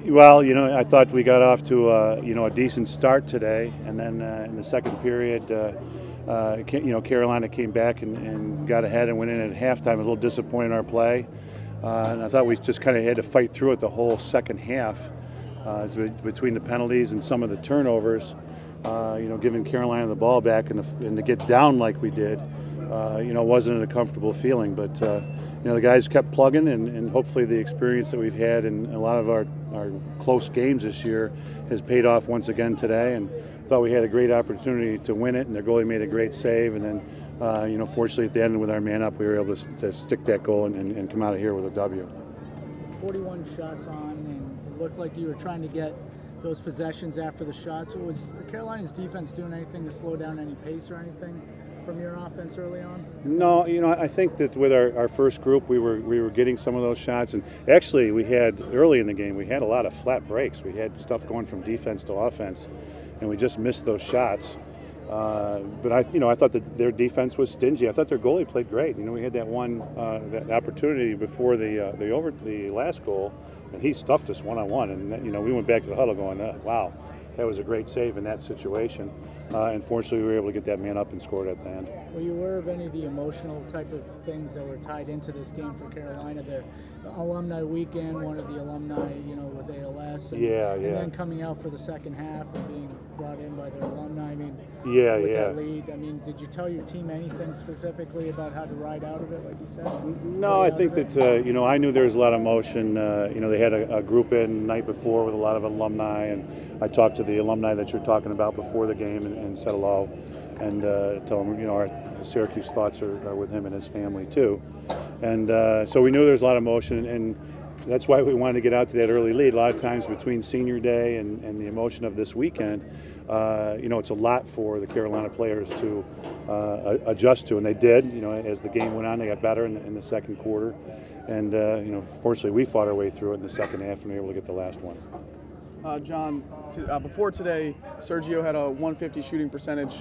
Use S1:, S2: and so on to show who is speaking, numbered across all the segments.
S1: Well, I thought we got off to a decent start today, and then in the second period, Carolina came back and got ahead and went in at halftime. I was a little disappointed in our play, and I thought we just kind of had to fight through it the whole second half, between the penalties and some of the turnovers. Giving Carolina the ball back and to get down like we did, wasn't a comfortable feeling, but. The guys kept plugging, and hopefully the experience that we've had in a lot of our close games this year has paid off once again today. And thought we had a great opportunity to win it, and their goalie made a great save. And then, fortunately at the end with our man up, we were able to stick that goal and come out of here with a W.
S2: 41 shots on, and it looked like you were trying to get those possessions after the shots. So was Carolina's defense doing anything to slow down any pace or anything from your offense early on?
S1: No, I think that with our first group, we were getting some of those shots, and actually we had early in the game we had a lot of flat breaks. We had stuff going from defense to offense, and we just missed those shots. But I thought that their defense was stingy. I thought their goalie played great. We had that one that opportunity before the last goal, and he stuffed us one-on-one, and we went back to the huddle going, wow. That was a great save in that situation. And fortunately, we were able to get that man up and scored at the end.
S2: Were you aware of any of the emotional type of things that were tied into this game for Carolina? The alumni weekend, one of the alumni, with ALS. And then coming out for the second half and being brought in by their alumni. That lead. Did you tell your team anything specifically about how to ride out of it, like you said?
S1: No, I think that, I knew there was a lot of emotion. They had a group in the night before with a lot of alumni, and I talked to the alumni that you're talking about before the game and said hello and tell him, our Syracuse thoughts are with him and his family too. And so we knew there was a lot of emotion, and that's why we wanted to get out to that early lead. A lot of times between senior day and the emotion of this weekend, it's a lot for the Carolina players to adjust to, and they did. As the game went on, they got better in the second quarter, and fortunately we fought our way through it in the second half and we were able to get the last one.
S3: John, before today, Sergio had a 150 shooting percentage,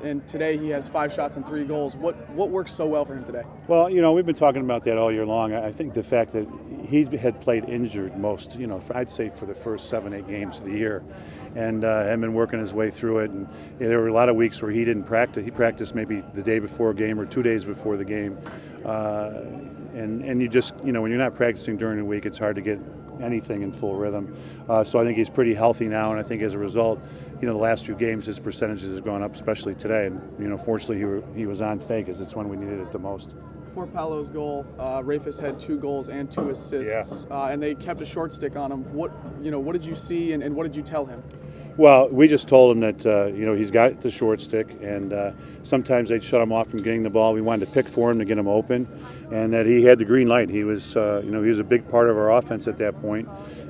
S3: and today he has 5 shots and 3 goals. What worked so well for him today?
S1: Well, we've been talking about that all year long. I think the fact that he had played injured most, I'd say for the first 7-8 games of the year, and had been working his way through it. And there were a lot of weeks where he didn't practice. He practiced maybe the day before a game or 2 days before the game. And you just, when you're not practicing during the week, it's hard to get anything in full rhythm. So I think he's pretty healthy now, and I think as a result, the last few games his percentages has gone up, especially today. And fortunately he was on today because it's when we needed it the most.
S3: Before Paolo's goal, Rafis had 2 goals and 2 assists, and they kept a short stick on him. What did you see, and what did you tell him?
S1: Well, we just told him that he's got the short stick, and sometimes they'd shut him off from getting the ball. We wanted to pick for him to get him open, and that he had the green light. He was, he was a big part of our offense at that point,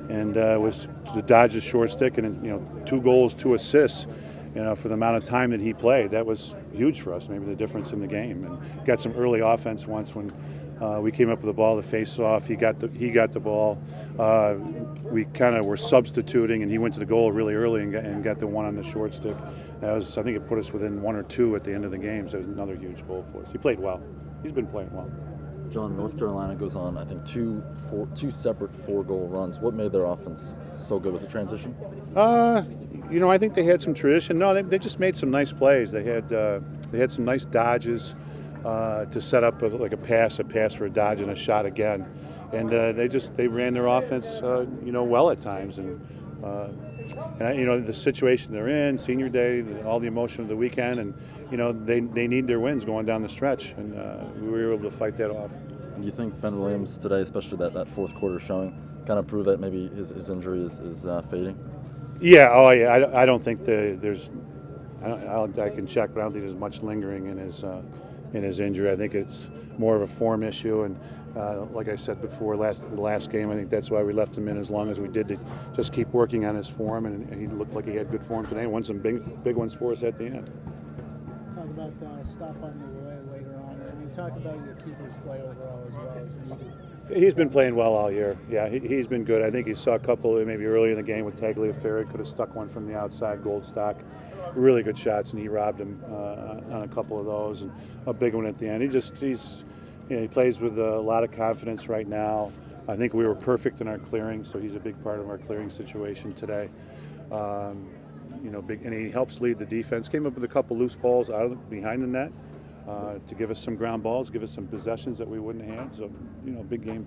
S1: and was to dodge his short stick, and 2 goals, 2 assists. For the amount of time that he played, that was huge for us. Maybe the difference in the game. And got some early offense once when we came up with the ball, the face-off. He got the ball. We kind of were substituting, and he went to the goal really early and got the one on the short stick. I think it put us within 1 or 2 at the end of the game. So it was another huge goal for us. He played well. He's been playing well.
S4: John, North Carolina goes on, I think, two separate 4-goal runs. What made their offense so good? Was it transition?
S1: I think they had some tradition. No, they just made some nice plays. They had some nice dodges to set up a pass for a dodge and a shot again. And they ran their offense, well at times. And the situation they're in, senior day, all the emotion of the weekend, and they need their wins going down the stretch, and we were able to fight that off.
S4: And you think Ben Williams today, especially that fourth quarter showing, kind of proved that maybe his injury is fading?
S1: Yeah. Oh, yeah. I don't think there's. I can check, but I don't think there's much lingering in his injury. I think it's more of a form issue, and like I said before, the last game, I think that's why we left him in as long as we did, to just keep working on his form, and he looked like he had good form today. Won some big ones for us at the end.
S2: Talk about stop on the way later on. Talk about your keeper's play overall as well as needed.
S1: He's been playing well all year. Yeah, he's been good. I think he saw a couple maybe early in the game with Tagliaferri. Could have stuck one from the outside, Goldstock. Really good shots, and he robbed him on a couple of those, and a big one at the end. He plays with a lot of confidence right now. I think we were perfect in our clearing, so he's a big part of our clearing situation today. You know, and he helps lead the defense. Came up with a couple loose balls out of behind the net to give us some ground balls, give us some possessions that we wouldn't have had. So, you know, big game